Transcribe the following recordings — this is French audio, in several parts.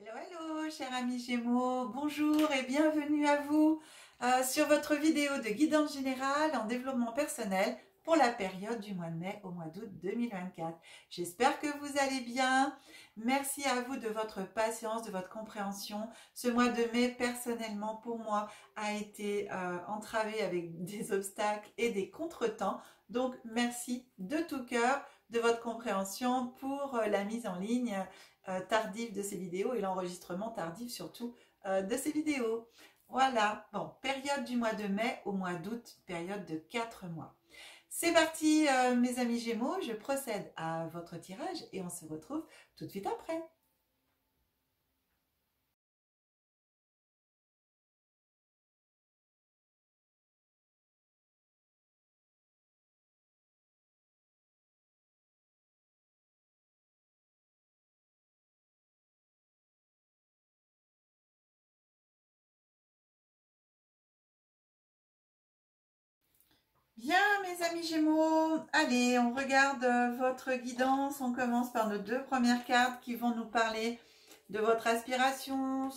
Hello, hello, chers amis Gémeaux, bonjour et bienvenue à vous sur votre vidéo de guidance générale en développement personnel pour la période du mois de mai au mois d'août 2024. J'espère que vous allez bien. Merci à vous de votre patience, de votre compréhension. Ce mois de mai, personnellement, pour moi, a été entravé avec des obstacles et des contretemps. Donc, merci de tout cœur de votre compréhension pour la mise en ligne tardive de ces vidéos et l'enregistrement tardif surtout de ces vidéos. Voilà, bon, période du mois de mai au mois d'août, période de 4 mois. C'est parti mes amis Gémeaux, je procède à votre tirage et on se retrouve tout de suite après. Bien mes amis Gémeaux, allez on regarde votre guidance, on commence par nos deux premières cartes qui vont nous parler de votre aspiration,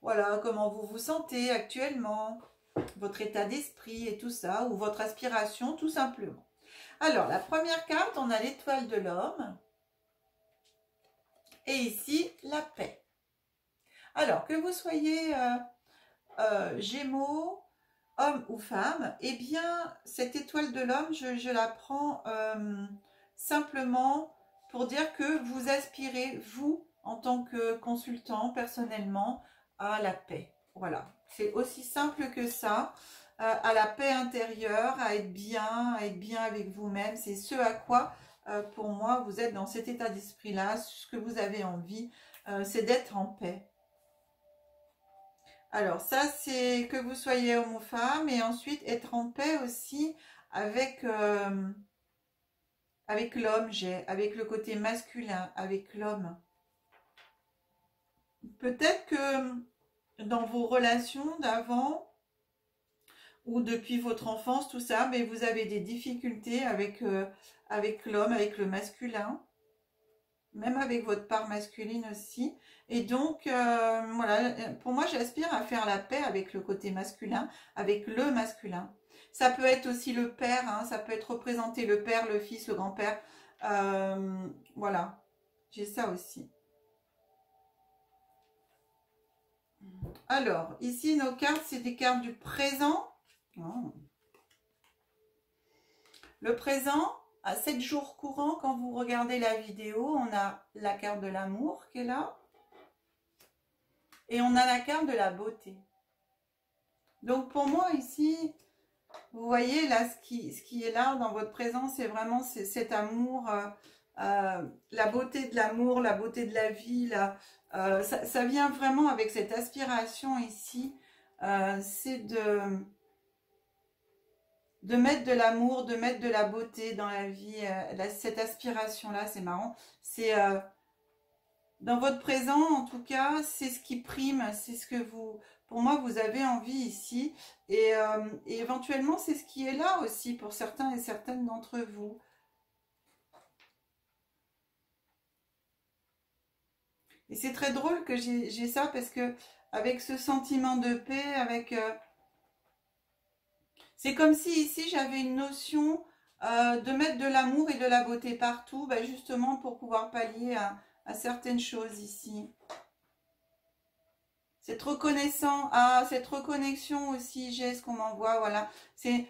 voilà, comment vous vous sentez actuellement, votre état d'esprit et tout ça, ou votre aspiration tout simplement. Alors la première carte, on a l'étoile de l'homme et ici la paix. Alors que vous soyez Gémeaux, homme ou femme, eh bien, cette étoile de l'homme, je la prends simplement pour dire que vous aspirez, vous, en tant que consultant, personnellement, à la paix. Voilà, c'est aussi simple que ça, à la paix intérieure, à être bien avec vous-même. C'est ce à quoi, pour moi, vous êtes dans cet état d'esprit-là. Ce que vous avez envie, c'est d'être en paix. Alors ça, c'est que vous soyez homme ou femme, et ensuite être en paix aussi avec, avec l'homme, avec le côté masculin, avec l'homme. Peut-être que dans vos relations d'avant, ou depuis votre enfance, tout ça, mais vous avez des difficultés avec, avec l'homme, avec le masculin, même avec votre part masculine aussi. Et donc, voilà, pour moi, j'aspire à faire la paix avec le côté masculin, avec le masculin. Ça peut être aussi le père, hein, ça peut être représenté le père, le fils, le grand-père. Voilà, j'ai ça aussi. Alors, ici, nos cartes, c'est des cartes du présent. Oh. Le présent, à 7 jours courants, quand vous regardez la vidéo, on a la carte de l'amour qui est là. Et on a la carte de la beauté. Donc pour moi ici, vous voyez là, ce qui est là dans votre présent, c'est vraiment cet amour, la beauté de l'amour, la beauté de la vie. Là, ça vient vraiment avec cette aspiration ici. C'est de mettre de l'amour, de mettre de la beauté dans la vie. Cette aspiration-là, c'est marrant. C'est... dans votre présent, en tout cas, c'est ce qui prime, c'est ce que vous, pour moi, vous avez envie ici. Et éventuellement, c'est ce qui est là aussi pour certains et certaines d'entre vous. Et c'est très drôle que j'ai ça parce que avec ce sentiment de paix, avec... c'est comme si ici, j'avais une notion de mettre de l'amour et de la beauté partout, bah, justement pour pouvoir pallier à certaines choses ici. Cette reconnaissance, cette reconnexion aussi, j'ai ce qu'on m'envoie, voilà. C'est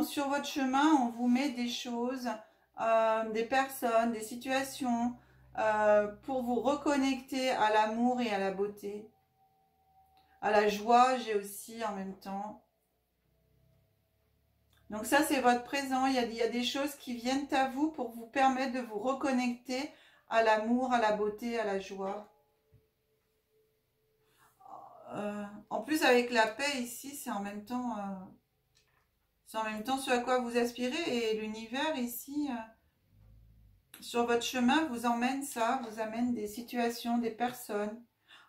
sur votre chemin, on vous met des choses, des personnes, des situations, pour vous reconnecter à l'amour et à la beauté. À la joie, j'ai aussi en même temps. Donc ça, c'est votre présent. Il y a des choses qui viennent à vous pour vous permettre de vous reconnecter à l'amour, à la beauté, à la joie. En plus, avec la paix ici, c'est en même temps ce à quoi vous aspirez. Et l'univers ici, sur votre chemin, vous emmène ça, vous amène des situations, des personnes.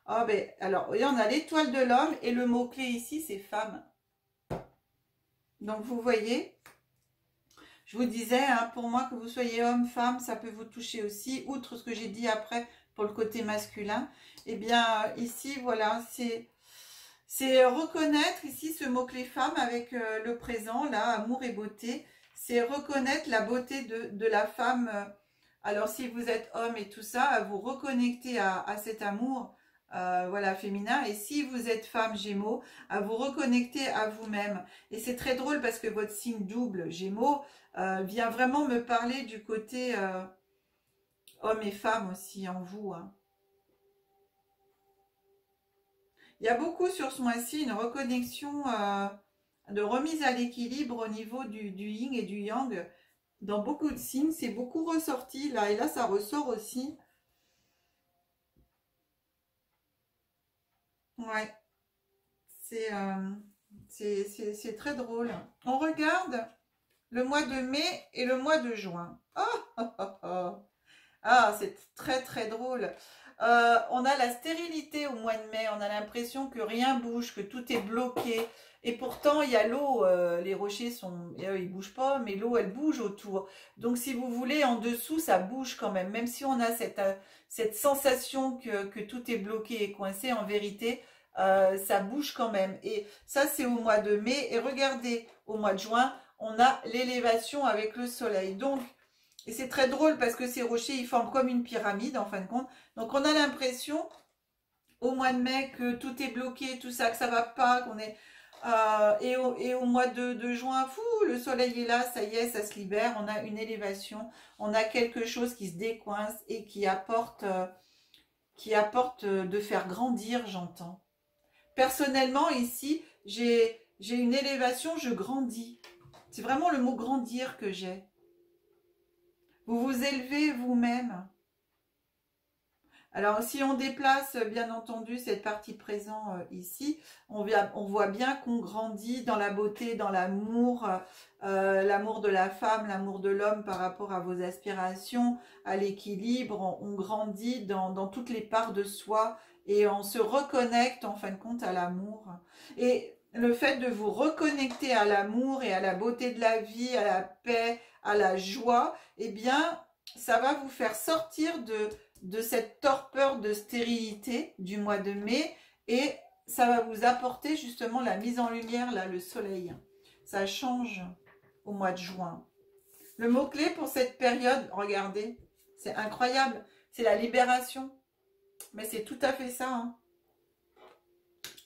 Ah ben, alors, voyez, on a l'étoile de l'homme et le mot-clé ici, c'est femme. Donc, vous voyez, je vous disais, hein, pour moi, que vous soyez homme, femme, ça peut vous toucher aussi. Outre ce que j'ai dit après pour le côté masculin. Eh bien, ici, voilà, c'est reconnaître ici ce mot-clé femme avec le présent, là, amour et beauté. C'est reconnaître la beauté de la femme. Alors, si vous êtes homme et tout ça, à vous reconnecter à cet amour, voilà, féminin. Et si vous êtes femme Gémeaux, à vous reconnecter à vous-même. Et c'est très drôle parce que votre signe double Gémeaux vient vraiment me parler du côté homme et femme aussi en vous, hein. Il y a beaucoup sur ce mois-ci une reconnexion de remise à l'équilibre au niveau du yin et du yang. Dans beaucoup de signes, c'est beaucoup ressorti là. Et là, ça ressort aussi. Ouais, c'est très drôle. On regarde le mois de mai et le mois de juin. Oh, oh, oh, oh. Ah, c'est très très drôle. On a la stérilité au mois de mai, on a l'impression que rien bouge, que tout est bloqué. Et pourtant, il y a l'eau, les rochers sont, ils bougent pas, mais l'eau, elle bouge autour. Donc, si vous voulez, en dessous, ça bouge quand même. Même si on a cette sensation que tout est bloqué et coincé, en vérité, ça bouge quand même. Et ça, c'est au mois de mai. Et regardez, au mois de juin, on a l'élévation avec le soleil. Donc, et c'est très drôle parce que ces rochers, ils forment comme une pyramide en fin de compte. Donc on a l'impression au mois de mai que tout est bloqué, tout ça, que ça va pas, qu'on est... et au mois de juin, fou, le soleil est là, ça y est, ça se libère. On a une élévation, on a quelque chose qui se décoince et qui apporte de faire grandir, j'entends. Personnellement, ici, j'ai une élévation, je grandis. C'est vraiment le mot grandir que j'ai. Vous vous élevez vous-même. Alors, si on déplace, bien entendu, cette partie présent ici, on voit bien qu'on grandit dans la beauté, dans l'amour, l'amour de la femme, l'amour de l'homme par rapport à vos aspirations, à l'équilibre. On grandit dans toutes les parts de soi et on se reconnecte, en fin de compte, à l'amour. Et le fait de vous reconnecter à l'amour et à la beauté de la vie, à la paix, à la joie, eh bien, ça va vous faire sortir de cette torpeur de stérilité du mois de mai et ça va vous apporter justement la mise en lumière, là, le soleil. Ça change au mois de juin. Le mot-clé pour cette période, regardez, c'est incroyable, c'est la libération. Mais c'est tout à fait ça, hein.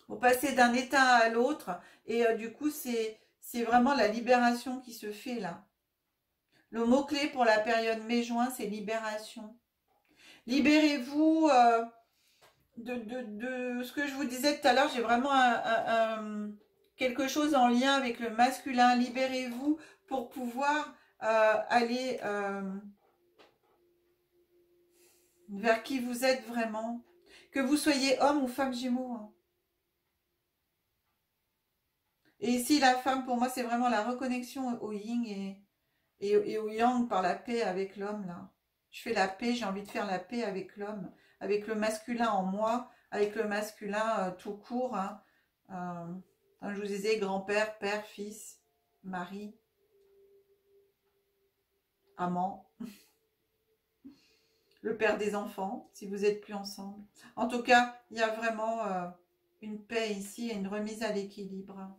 Vous passez d'un état à l'autre et du coup, c'est vraiment la libération qui se fait là. Le mot-clé pour la période mai-juin, c'est libération. Libérez-vous de ce que je vous disais tout à l'heure. J'ai vraiment quelque chose en lien avec le masculin. Libérez-vous pour pouvoir aller vers qui vous êtes vraiment. Que vous soyez homme ou femme Gémeaux, hein. Et ici, la femme, pour moi, c'est vraiment la reconnexion au yin et au yang par la paix avec l'homme, là. Je fais la paix, j'ai envie de faire la paix avec l'homme, avec le masculin en moi, avec le masculin tout court, hein. Comme je vous disais, grand-père, père, fils, mari, amant, le père des enfants, si vous n'êtes plus ensemble. En tout cas, il y a vraiment une paix ici et une remise à l'équilibre.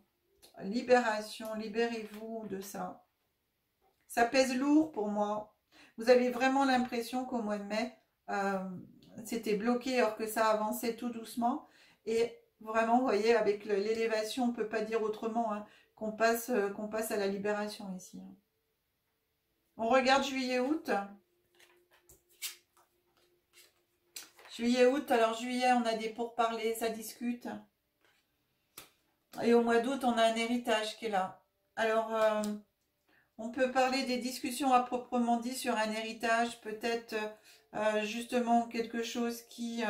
Libération, libérez-vous de ça. Ça pèse lourd pour moi. Vous avez vraiment l'impression qu'au mois de mai, c'était bloqué alors que ça avançait tout doucement. Et vraiment, vous voyez, avec l'élévation, on ne peut pas dire autrement, hein, qu'on passe à la libération ici. On regarde juillet-août. Juillet-août, alors juillet, on a des pourparlers, ça discute. Et au mois d'août, on a un héritage qui est là. Alors, on peut parler des discussions à proprement dit sur un héritage, peut-être justement quelque chose qui,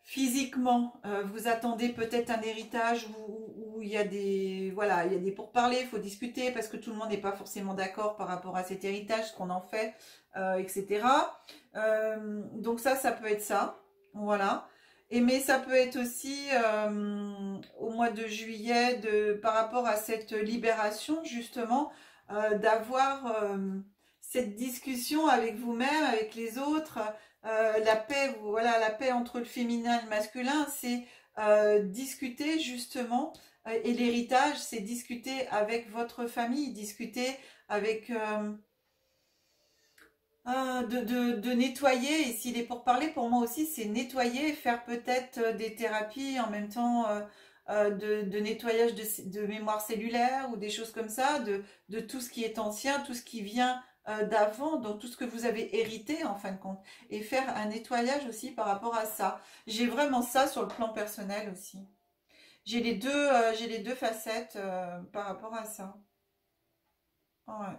physiquement, vous attendez peut-être un héritage où il y a des, voilà, il y a des pourparlers, il faut discuter parce que tout le monde n'est pas forcément d'accord par rapport à cet héritage, ce qu'on en fait, etc. Donc ça peut être ça, voilà. Mais ça peut être aussi au mois de juillet, par rapport à cette libération, justement, d'avoir cette discussion avec vous-même, avec les autres, la paix, voilà, la paix entre le féminin et le masculin, c'est discuter justement, et l'héritage, c'est discuter avec votre famille, discuter avec... de nettoyer, et s'il est pour parler, pour moi aussi, c'est nettoyer, faire peut-être des thérapies en même temps de nettoyage de mémoire cellulaire ou des choses comme ça, de tout ce qui est ancien, tout ce qui vient d'avant, donc tout ce que vous avez hérité en fin de compte, et faire un nettoyage aussi par rapport à ça. J'ai vraiment ça sur le plan personnel aussi. J'ai les deux facettes par rapport à ça. Ouais.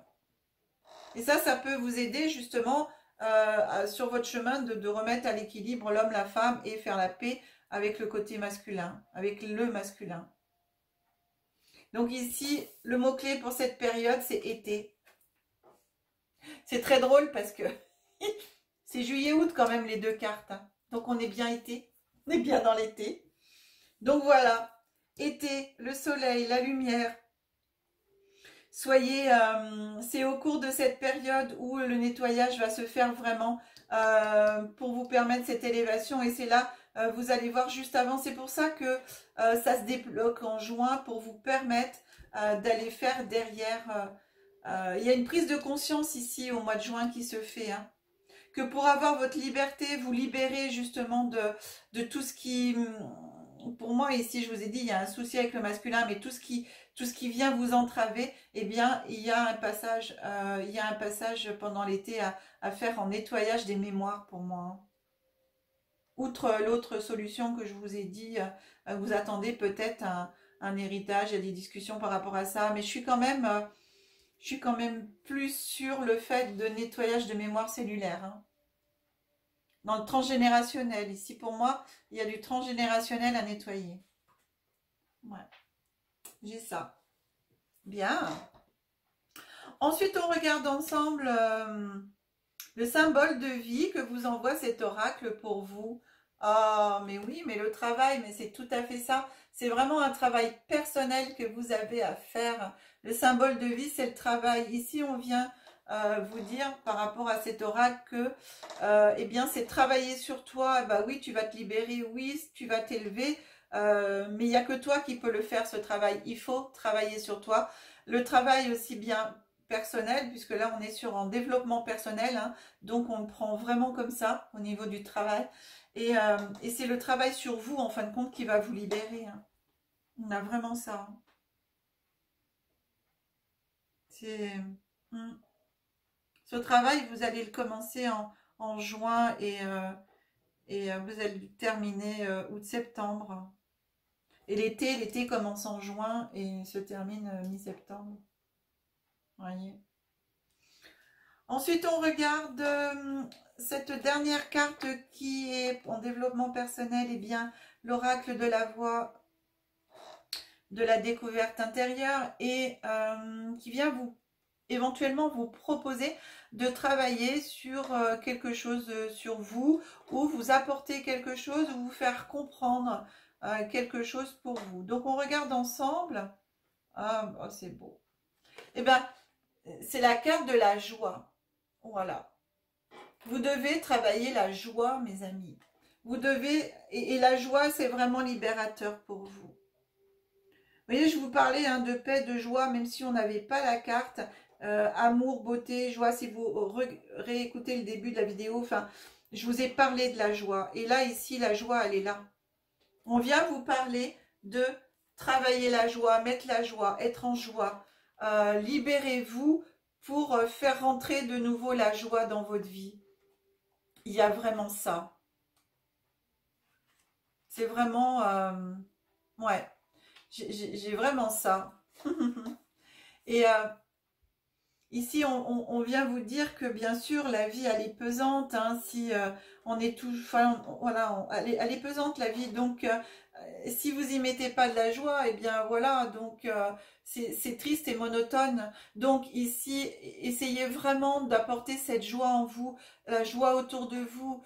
Et ça peut vous aider justement sur votre chemin de remettre à l'équilibre l'homme, la femme et faire la paix avec le côté masculin, avec le masculin. Donc ici, le mot-clé pour cette période, c'est été. C'est très drôle parce que c'est juillet-août quand même les deux cartes, hein. Donc on est bien été, on est bien dans l'été. Donc voilà, été, le soleil, la lumière. Soyez, c'est au cours de cette période où le nettoyage va se faire vraiment pour vous permettre cette élévation. Et c'est là, vous allez voir juste avant, c'est pour ça que ça se débloque en juin pour vous permettre d'aller faire derrière. Il y a une prise de conscience ici au mois de juin qui se fait, hein, que pour avoir votre liberté, vous libérez justement de tout ce qui... Pour moi, ici, je vous ai dit, il y a un souci avec le masculin, mais tout ce qui vient vous entraver, eh bien, il y a un passage pendant l'été à faire en nettoyage des mémoires pour moi, hein. Outre l'autre solution que je vous ai dit, vous attendez peut-être un héritage, il y a des discussions par rapport à ça, mais je suis quand même plus sur le fait de nettoyage de mémoire cellulaire, hein. Dans le transgénérationnel, ici pour moi, il y a du transgénérationnel à nettoyer. Ouais, j'ai ça. Bien. Ensuite, on regarde ensemble le symbole de vie que vous envoie cet oracle pour vous. Oh, mais oui, mais le travail, mais c'est tout à fait ça. C'est vraiment un travail personnel que vous avez à faire. Le symbole de vie, c'est le travail. Ici, on vient vous dire par rapport à cet oracle que eh bien, c'est travailler sur toi. Bah oui, tu vas te libérer, oui, tu vas t'élever. Mais il n'y a que toi qui peux le faire, ce travail. Il faut travailler sur toi. Le travail aussi bien personnel, puisque là, on est sur un développement personnel, hein, donc on le prend vraiment comme ça, au niveau du travail. Et c'est le travail sur vous, en fin de compte, qui va vous libérer, hein. On a vraiment ça, hein. C'est... Ce travail, vous allez le commencer en juin et vous allez le terminer août-septembre. Et l'été commence en juin et se termine mi-septembre. Voyez. Ensuite, on regarde cette dernière carte qui est en développement personnel, et bien l'oracle de la voix de la découverte intérieure, et qui vient éventuellement vous proposer de travailler sur quelque chose sur vous, ou vous apporter quelque chose, ou vous faire comprendre quelque chose pour vous. Donc on regarde ensemble. Ah, oh, c'est beau. Eh bien, c'est la carte de la joie. Voilà. Vous devez travailler la joie, mes amis. Vous devez, et la joie, c'est vraiment libérateur pour vous. Vous voyez, je vous parlais hein, de paix, de joie, même si on n'avait pas la carte. Amour, beauté, joie, si vous réécoutez le début de la vidéo, enfin, je vous ai parlé de la joie. Et là, ici, la joie, elle est là. On vient vous parler de travailler la joie, mettre la joie, être en joie. Libérez-vous pour faire rentrer de nouveau la joie dans votre vie. Il y a vraiment ça. C'est vraiment... ouais, j'ai vraiment ça. Et ici, on vient vous dire que bien sûr, la vie, elle est pesante. Hein, si on est tout... Enfin, voilà, elle est pesante, la vie. Donc, si vous y mettez pas de la joie, eh bien voilà, donc c'est triste et monotone. Donc ici, essayez vraiment d'apporter cette joie en vous, la joie autour de vous,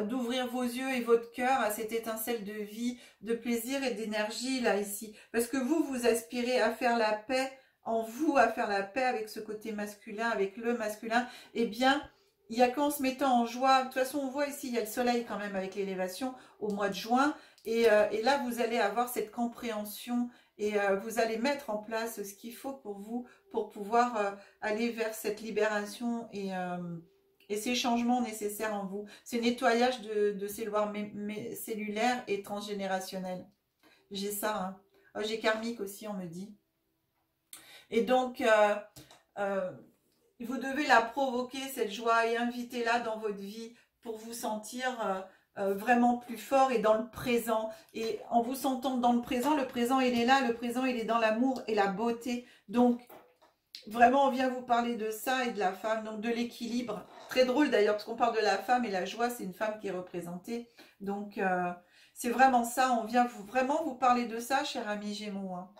d'ouvrir vos yeux et votre cœur à cette étincelle de vie, de plaisir et d'énergie là ici. Parce que vous aspirez à faire la paix en vous à faire la paix avec ce côté masculin, avec le masculin, eh bien, il n'y a qu'en se mettant en joie. De toute façon, on voit ici, il y a le soleil quand même avec l'élévation au mois de juin. Et là, vous allez avoir cette compréhension et vous allez mettre en place ce qu'il faut pour vous, pour pouvoir aller vers cette libération et ces changements nécessaires en vous. Ce nettoyage de ces lois cellulaires et transgénérationnelles. J'ai ça, hein. Oh, j'ai karmique aussi, on me dit. Et donc, vous devez la provoquer, cette joie, et inviter-la dans votre vie pour vous sentir vraiment plus fort et dans le présent. Et en vous sentant dans le présent il est là, le présent il est dans l'amour et la beauté. Donc, vraiment, on vient vous parler de ça et de la femme, donc de l'équilibre. Très drôle d'ailleurs, parce qu'on parle de la femme et la joie, c'est une femme qui est représentée. Donc, c'est vraiment ça, on vient vraiment vous parler de ça, cher ami Gémeaux, hein.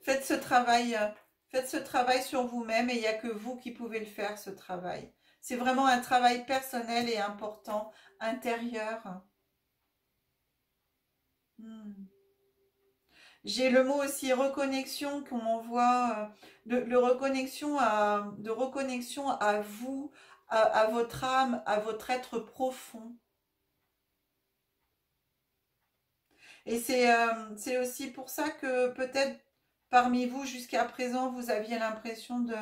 Faites ce travail sur vous-même et il n'y a que vous qui pouvez le faire, ce travail. C'est vraiment un travail personnel et important, intérieur. J'ai le mot aussi reconnexion qu'on m'envoie, de reconnexion à vous, à votre âme, à votre être profond. Et c'est aussi pour ça que peut-être parmi vous, jusqu'à présent, vous aviez l'impression de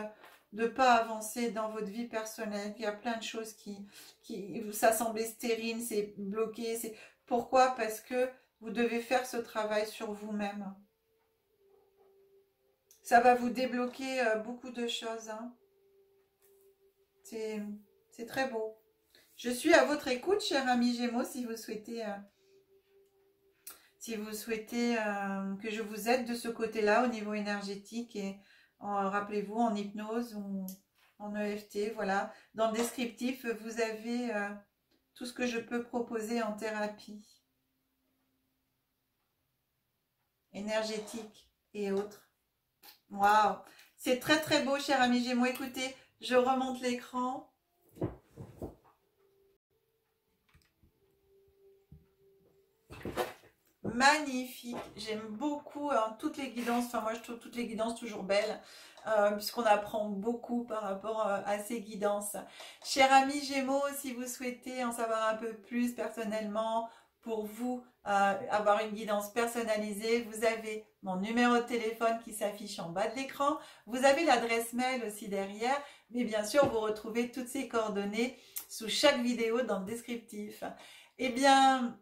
ne pas avancer dans votre vie personnelle. Il y a plein de choses ça semblait stérile, c'est bloqué. Pourquoi? Parce que vous devez faire ce travail sur vous-même. Ça va vous débloquer beaucoup de choses, hein. C'est très beau. Je suis à votre écoute, cher ami Gémeaux, si vous souhaitez que je vous aide de ce côté-là au niveau énergétique et rappelez-vous en hypnose ou en EFT, voilà. Dans le descriptif, vous avez tout ce que je peux proposer en thérapie énergétique et autres. Waouh, c'est très très beau, cher ami Gémeaux. Écoutez, je remonte l'écran. Magnifique, j'aime beaucoup toutes les guidances, enfin moi je trouve toutes les guidances toujours belles, puisqu'on apprend beaucoup par rapport à ces guidances. Cher ami Gémeaux, si vous souhaitez en savoir un peu plus personnellement, pour vous avoir une guidance personnalisée, vous avez mon numéro de téléphone qui s'affiche en bas de l'écran, vous avez l'adresse mail aussi derrière, mais bien sûr vous retrouvez toutes ces coordonnées sous chaque vidéo dans le descriptif. Eh bien,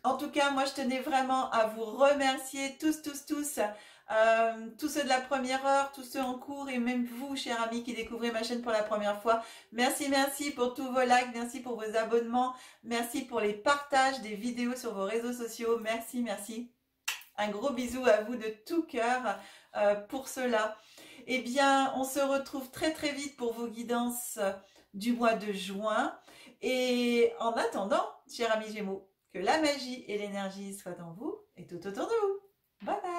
en tout cas, moi, je tenais vraiment à vous remercier tous ceux de la première heure, tous ceux en cours et même vous, chers amis qui découvrez ma chaîne pour la première fois. Merci, merci pour tous vos likes, merci pour vos abonnements, merci pour les partages des vidéos sur vos réseaux sociaux. Merci, merci. Un gros bisou à vous de tout cœur pour cela. Eh bien, on se retrouve très très vite pour vos guidances du mois de juin. Et en attendant, chers amis Gémeaux, que la magie et l'énergie soient en vous et tout autour de vous. Bye bye!